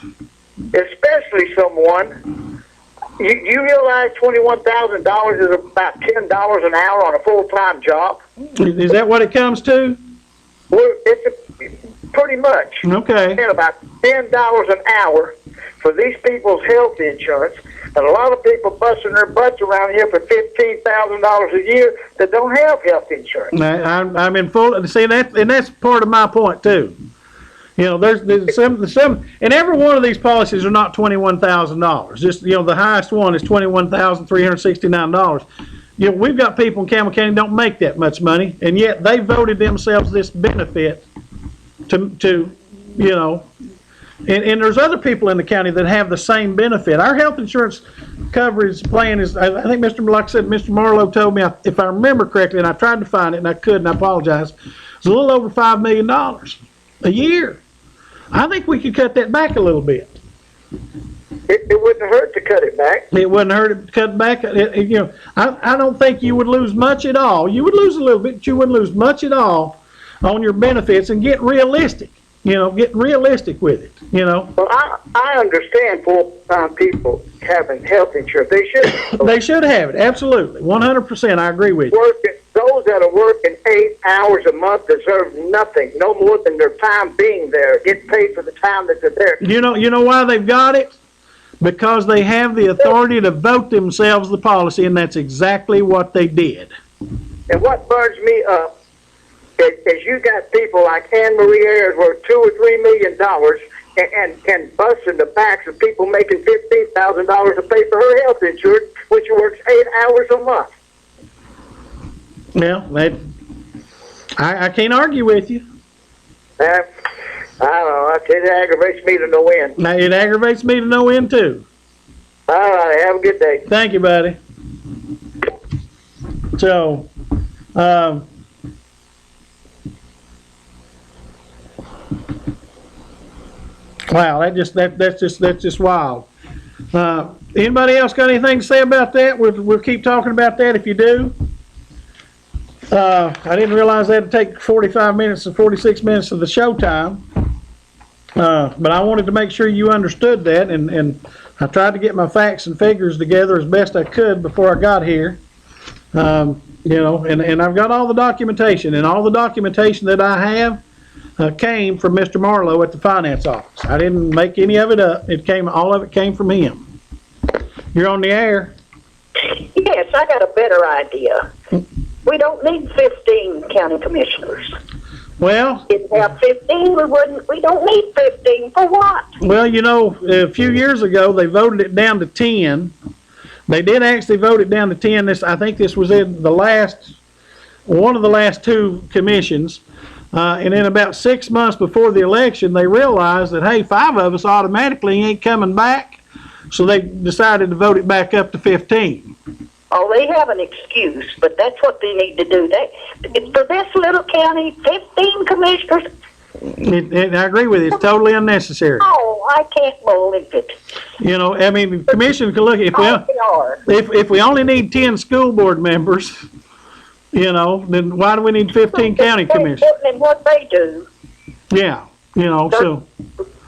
Speaker 8: Especially someone. You realize $21,000 is about $10 an hour on a full-time job?
Speaker 6: Is that what it comes to?
Speaker 8: Well, pretty much.
Speaker 6: Okay.
Speaker 8: And about $10 an hour for these people's health insurance, and a lot of people busting their butts around here for $15,000 a year that don't have health insurance.
Speaker 6: I'm in full. See that, and that's part of my point too. You know, there's some, and every one of these policies are not $21,000. Just, you know, the highest one is $21,369. You know, we've got people in Campbell County don't make that much money, and yet they voted themselves this benefit to you know, and there's other people in the county that have the same benefit. Our health insurance coverage plan is, I think like I said, Mr. Marlowe told me, if I remember correctly, and I tried to find it and I couldn't, I apologize, it's a little over $5 million a year. I think we could cut that back a little bit.
Speaker 8: It wouldn't hurt to cut it back.
Speaker 6: It wouldn't hurt to cut back. I don't think you would lose much at all. You would lose a little bit, but you wouldn't lose much at all on your benefits. And get realistic. Get realistic with it.
Speaker 8: Well, I understand full-time people having health insurance. They should.
Speaker 6: They should have it. Absolutely, 100%. I agree with you.
Speaker 8: Those that are working 8 hours a month deserve nothing, no more than their time being there. Get paid for the time that they're there.
Speaker 6: You know why they've got it? Because they have the authority to vote themselves the policy, and that's exactly what they did.
Speaker 8: And what burns me up is you got people like Anne Marie Ayers worth $2 or $3 million and busting the backs of people making $15,000 to pay for her health insurance, which works 8 hours a month.
Speaker 6: Well, I can't argue with you.
Speaker 8: I don't know. It aggravates me to no end.
Speaker 6: Now, it aggravates me to no end, too.
Speaker 8: All right. Have a good day.
Speaker 6: Thank you, buddy. So, wow, that's just wild. Anybody else got anything to say about that? We'll keep talking about that if you do. I didn't realize that would take 45 minutes and 46 minutes of the show time. But I wanted to make sure you understood that, and I tried to get my facts and figures together as best I could before I got here. And I've got all the documentation, and all the documentation that I have came from Mr. Marlowe at the finance office. I didn't make any of it up. All of it came from him. You're on the air.
Speaker 9: Yes, I got a better idea. We don't need 15 county commissioners.
Speaker 6: Well,
Speaker 9: If we have 15, we don't need 15 for what?
Speaker 6: well, a few years ago they voted it down to 10. They did actually vote it down to 10. I think this was in one of the last two commissions. And then about 6 months before the election, they realized that, hey, 5 of us automatically ain't coming back. So they decided to vote it back up to 15.
Speaker 9: Oh, they have an excuse, but that's what they need to do. For this little county, 15 commissioners.
Speaker 6: I agree with you. It's totally unnecessary.
Speaker 9: Oh, I can't believe it.
Speaker 6: The commission can look if we only need 10 school board members, then why do we need 15 county commissioners?
Speaker 9: And what they do.
Speaker 6: Yeah, so.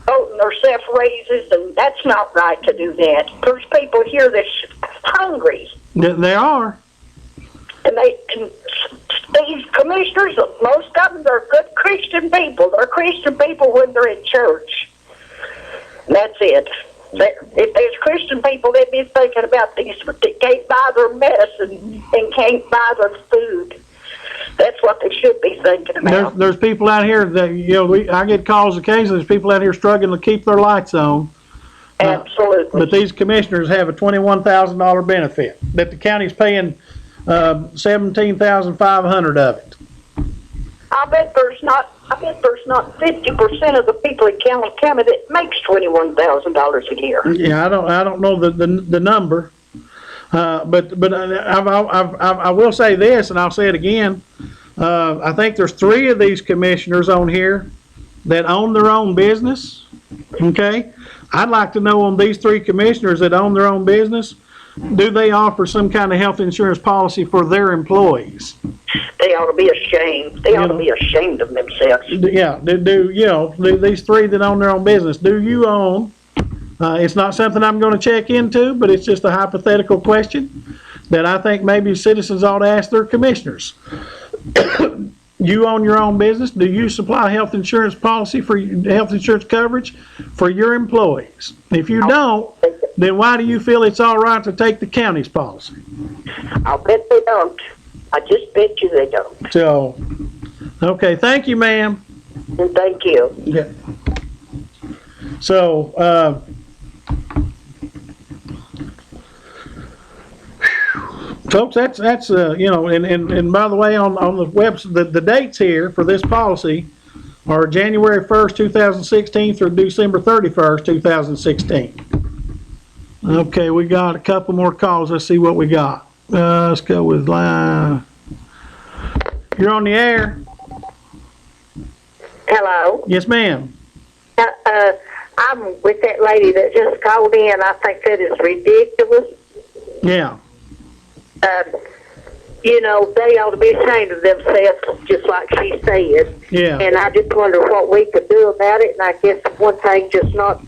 Speaker 9: Voting themselves raises, and that's not right to do that. There's people here that's hungry.
Speaker 6: They are.
Speaker 9: And these commissioners, most of them are good Christian people. They're Christian people when they're in church. And that's it. If there's Christian people, they'd be thinking about these, but they can't buy their medicine and can't buy their food. That's what they should be thinking about.
Speaker 6: There's people out here that, I get calls occasionally, there's people out here struggling to keep their lights on.
Speaker 9: Absolutely.
Speaker 6: But these commissioners have a $21,000 benefit that the county's paying $17,500 of it.
Speaker 9: I bet there's not 50% of the people in Campbell County that makes $21,000 a year.
Speaker 6: Yeah, I don't know the number, but I will say this, and I'll say it again. I think there's 3 of these commissioners on here that own their own business. Okay, I'd like to know on these 3 commissioners that own their own business, do they offer some kind of health insurance policy for their employees?
Speaker 9: They ought to be ashamed. They ought to be ashamed of themselves.
Speaker 6: Yeah, these 3 that own their own business, do you own? It's not something I'm going to check into, but it's just a hypothetical question that I think maybe citizens ought to ask their commissioners. You own your own business. Do you supply health insurance policy for health insurance coverage for your employees? If you don't, then why do you feel it's all right to take the county's policy?
Speaker 9: I'll bet they don't. I just bet you they don't.
Speaker 6: So, okay, thank you, ma'am.
Speaker 9: And thank you.
Speaker 6: Yeah. So, folks, that's and by the way, on the website, the dates here for this policy are January 1st, 2016 through December 31st, 2016. Okay, we got a couple more calls. Let's see what we got. Let's go with line. You're on the air.
Speaker 9: Hello.
Speaker 6: Yes, ma'am.
Speaker 9: I
Speaker 5: I'm with that lady that just called in. I think that is ridiculous.
Speaker 6: Yeah.
Speaker 5: You know, they ought to be ashamed of themselves, just like she said.
Speaker 6: Yeah.
Speaker 5: And I just wonder what we could do about it. And I guess one thing, just not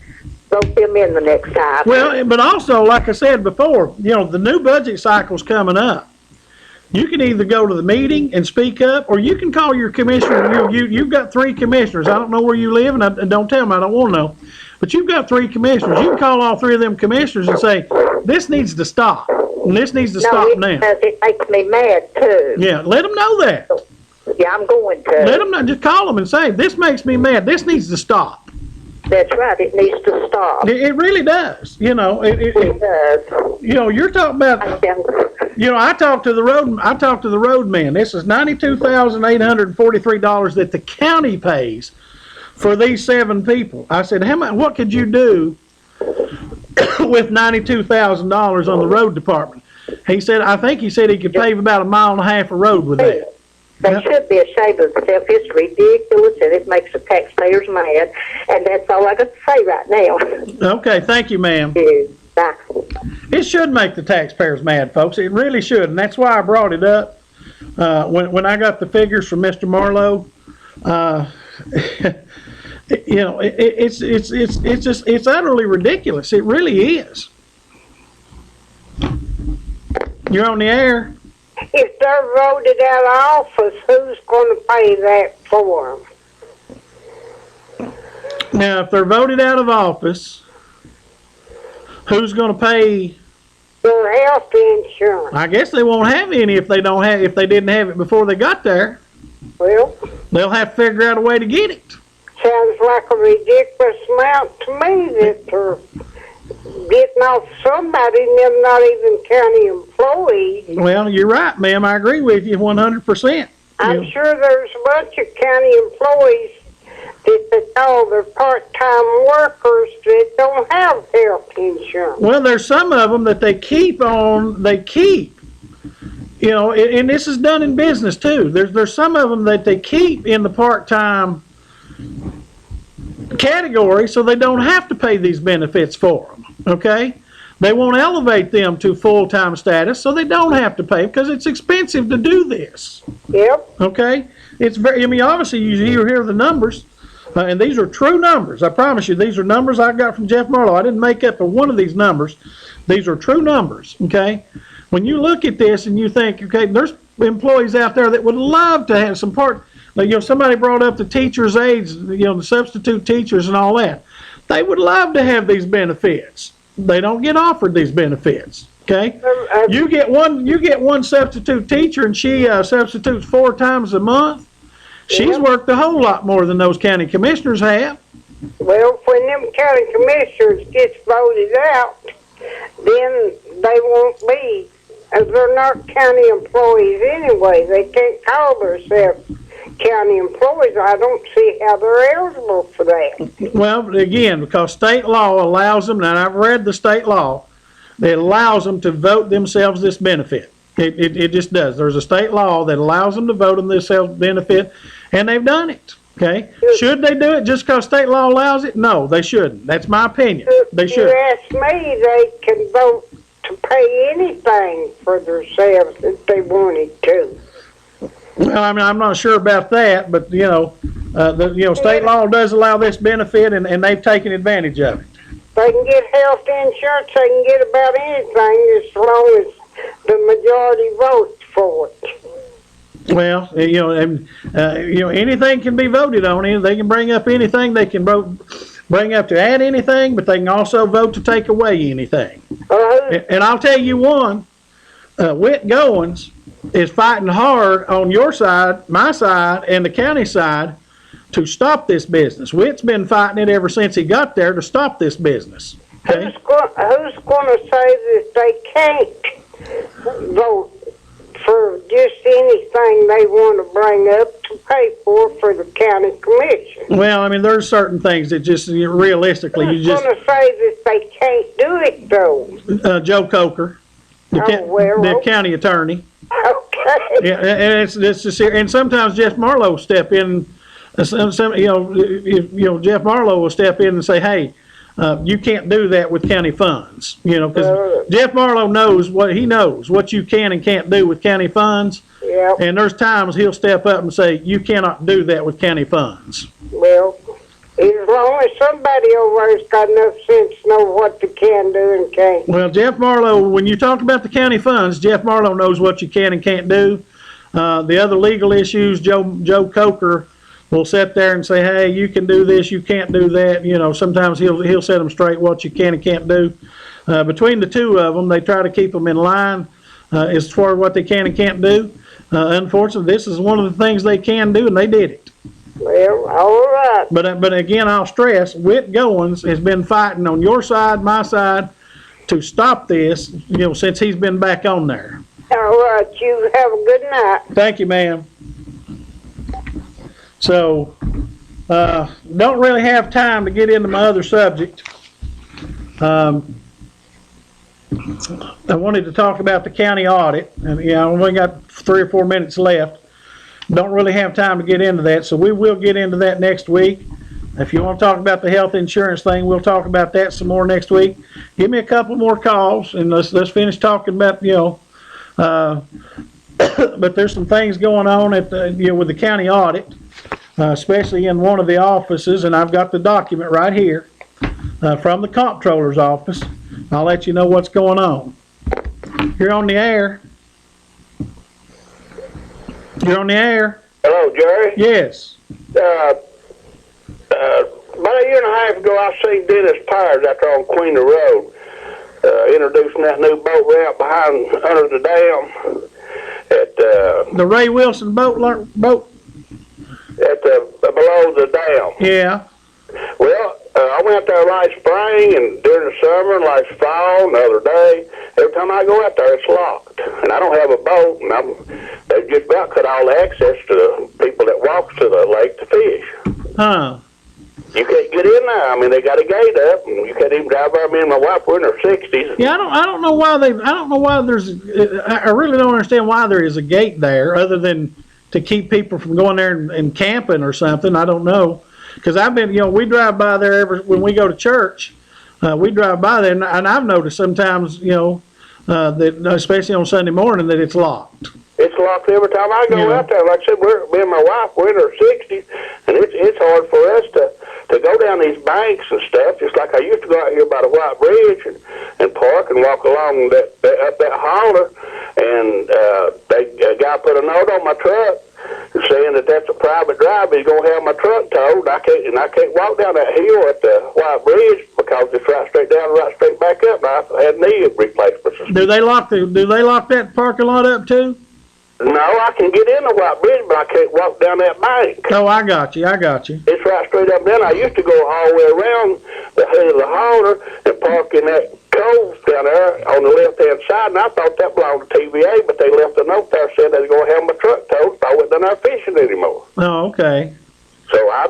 Speaker 5: vote them in the next time.
Speaker 6: Well, but also, like I said before, you know, the new budget cycle's coming up. You can either go to the meeting and speak up, or you can call your commissioner. You've got 3 commissioners. I don't know where you live, and don't tell them. I don't want to know. But you've got 3 commissioners. You can call all 3 of them commissioners and say, this needs to stop. And this needs to stop
Speaker 5: it
Speaker 6: now.
Speaker 5: does. It makes me mad, too.
Speaker 6: Yeah, let them know that.
Speaker 5: Yeah, I'm going to.
Speaker 6: Let them know. Just call them and say, this makes me mad. This needs to stop.
Speaker 5: That's right. It needs to stop.
Speaker 6: It really does. You know,
Speaker 5: It does.
Speaker 6: you know, you're talking about, you know, I talked to the roadman. This is $92,843 that the county pays for these 7 people. I said, how much, what could you do with $92,000 on the road department? He said, I think he said he could pave about 1.5 miles of road with that.
Speaker 5: They should be ashamed of themselves. It's ridiculous, and it makes the taxpayers mad. And that's all I got to say right now.
Speaker 6: Okay, thank you, ma'am.
Speaker 5: Bye.
Speaker 6: It should make the taxpayers mad, folks. It really should, and that's why I brought it up. When I got the figures from Mr. Marlowe, you know, it's utterly ridiculous. It really is. You're on the air.
Speaker 9: If they're voted out of office, who's going to pay that for them?
Speaker 6: Now, if they're voted out of office, who's going to pay
Speaker 9: Their health insurance.
Speaker 6: I guess they won't have any if they didn't have it before they got there.
Speaker 9: Well,
Speaker 6: They'll have to figure out a way to get it.
Speaker 9: sounds like a ridiculous amount to me that they're getting off somebody and them not even county employees.
Speaker 6: Well, you're right, ma'am. I agree with you 100%.
Speaker 9: I'm
Speaker 6: Yeah.
Speaker 9: sure there's a bunch of county employees that they call their part-time workers that don't have health insurance.
Speaker 6: Well, there's some of them that they keep, you know, and this is done in business too. There's some of them that they keep in the part-time category so they don't have to pay these benefits for them, okay? They won't elevate them to full-time status so they don't have to pay because it's expensive to do this,
Speaker 9: Yep.
Speaker 6: okay? It's very, I mean, obviously you hear the numbers, and these are true numbers. I promise you, these are numbers I got from Jeff Marlowe. I didn't make up one of these numbers. These are true numbers, okay? When you look at this and you think, okay, there's employees out there that would love to have some part, like, you know, somebody brought up the teachers' aides, you know, the substitute teachers and all that. They would love to have these benefits. They don't get offered these benefits, okay? You get one substitute teacher and she substitutes 4 times a month. She's worked a whole lot more than those county commissioners have.
Speaker 9: Well, when them county commissioners gets voted out, then they won't be, as they're not county employees anyway. They can't call themselves county employees. I don't see how they're eligible for that.
Speaker 6: Well, again, because state law allows them, and I've read the state law, that allows them to vote themselves this benefit. It just does. There's a state law that allows them to vote them this benefit, and they've done it. Okay? Should they do it just because state law allows it? No, they shouldn't. That's my opinion. They should.
Speaker 9: You ask me, they can vote to pay anything for themselves if they wanted to.
Speaker 6: Well, I mean, I'm not sure about that, but you know, state law does allow this benefit, and they've taken advantage of it.
Speaker 9: They can get health insurance. They can get about anything as long as the majority votes for it.
Speaker 6: Well, you know, and you know, anything can be voted on. They can bring up anything. They can bring up to add anything, but they can also vote to take away anything. And I'll tell you one, Whit Goins is fighting hard on your side, my side, and the county side to stop this business. Whit's been fighting it ever since he got there to stop this business. Okay?
Speaker 9: Who's going to say that they can't vote for just anything they want to bring up to pay for the county commission?
Speaker 6: Well, I mean, there's certain things that just realistically
Speaker 9: Who's going to say that they can't do it though?
Speaker 6: Joe Coker, the county attorney.
Speaker 9: Okay.
Speaker 6: Yeah, and it's just here, and sometimes Jeff Marlowe will step in. Jeff Marlowe will step in and say, "Hey, you can't do that with county funds, you know, because Jeff Marlowe knows what you can and can't do with county funds.
Speaker 8: Yeah,
Speaker 6: And there's times he'll step up and say, you cannot do that with county funds.
Speaker 8: well, as long as somebody over there's got enough sense to know what you can do and can't.
Speaker 6: Well, Jeff Marlowe, when you talk about the county funds, Jeff Marlowe knows what you can and can't do. The other legal issues, Joe Coker will sit there and say, hey, you can do this, you can't do that. You know, sometimes he'll set them straight what you can and can't do. Between the two of them, they try to keep them in line as far as what they can and can't do. Unfortunately, this is one of the things they can do, and they did it.
Speaker 8: Well, all right.
Speaker 6: But again, I'll stress, Whit Goins has been fighting on your side, my side, to stop this, you know, since he's been back on there.
Speaker 8: All right, you have a good night.
Speaker 6: Thank you, ma'am. So, don't really have time to get into my other subject. I wanted to talk about the county audit, and I only got 3 or 4 minutes left. Don't really have time to get into that, so we will get into that next week. If you want to talk about the health insurance thing, we'll talk about that some more next week. Give me a couple more calls, and let's finish talking about, but there's some things going on at with the county audit, especially in one of the offices, and I've got the document right here from the comptroller's office. I'll let you know what's going on. You're on the air. You're on the air.
Speaker 8: Hello, Jerry.
Speaker 6: Yes.
Speaker 8: About a year and a half ago, I seen Dennis Pyers out there on Queen Road, introducing that new boat ramp under the dam at
Speaker 6: The Ray Wilson boat.
Speaker 8: at below the dam.
Speaker 6: Yeah.
Speaker 8: Well, I went there last spring and during the summer and last fall and the other day. Every time I go out there, it's locked, and I don't have a boat, and they've just about cut all the access to the people that walks to the lake to fish.
Speaker 6: Huh.
Speaker 8: You can't get in there. I mean, they got a gate up, and you can't even drive by. Me and my wife, we're in our 60s.
Speaker 6: Yeah, I don't know why there's. I really don't understand why there is a gate there, other than to keep people from going there and camping or something. I don't know, because I've been, we drive by there when we go to church. We drive by there, and I've noticed sometimes, that especially on Sunday morning, that it's locked.
Speaker 8: It's locked every time I go out there. Like I said, me and my wife, we're in our 60s, and it's hard for us to go down these banks and stuff, just like I used to go out here by the White Bridge and park and walk along up that holler, and a guy put a note on my truck saying that that's a private drive. He's going to have my truck towed. I can't walk down that hill at the White Bridge because it's right straight down, right straight back up. And I had knee replacements.
Speaker 6: Do they lock that parking lot up too?
Speaker 8: No, I can get in the White Bridge, but I can't walk down that bank.
Speaker 6: Oh, I got you.
Speaker 8: It's right straight up. Then I used to go all the way around the head of the holler and park in that cove down there on the left-hand side, and I thought that belonged to TVA, but they left a note there saying they was going to have my truck towed, so I wasn't down there fishing anymore.
Speaker 6: Oh, okay.
Speaker 8: So I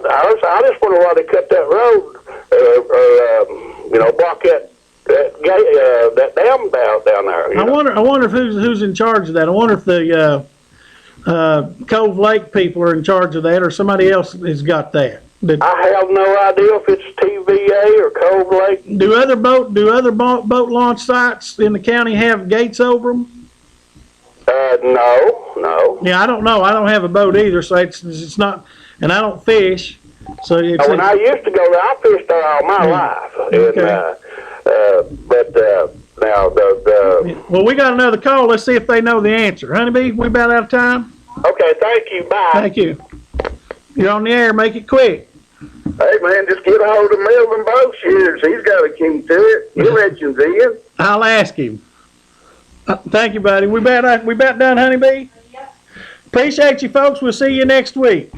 Speaker 8: just wonder why they cut that road, block that gate, that dam down there.
Speaker 6: I wonder if who's in charge of that. I wonder if the Cove Lake people are in charge of that, or somebody else has got that.
Speaker 8: I have no idea if it's TVA or Cove Lake.
Speaker 6: Do other boat launch sites in the county have gates over them?
Speaker 8: No.
Speaker 6: Yeah, I don't know. I don't have a boat either, so it's not, and I don't fish. So it's
Speaker 8: when I used to go there, I fished there all my life.
Speaker 6: Okay.
Speaker 8: Now
Speaker 6: well, we got another call. Let's see if they know the answer. Honeybee, we about out of time.
Speaker 8: Okay, thank you. Bye.
Speaker 6: Thank you. You're on the air. Make it quick.
Speaker 8: Hey man, just get a hold of Melvin Bowshears. He's got a key to it. He'll let you in.
Speaker 6: I'll ask him. Thank you, buddy. We about done, Honeybee? Appreciate you, folks. We'll see you next week.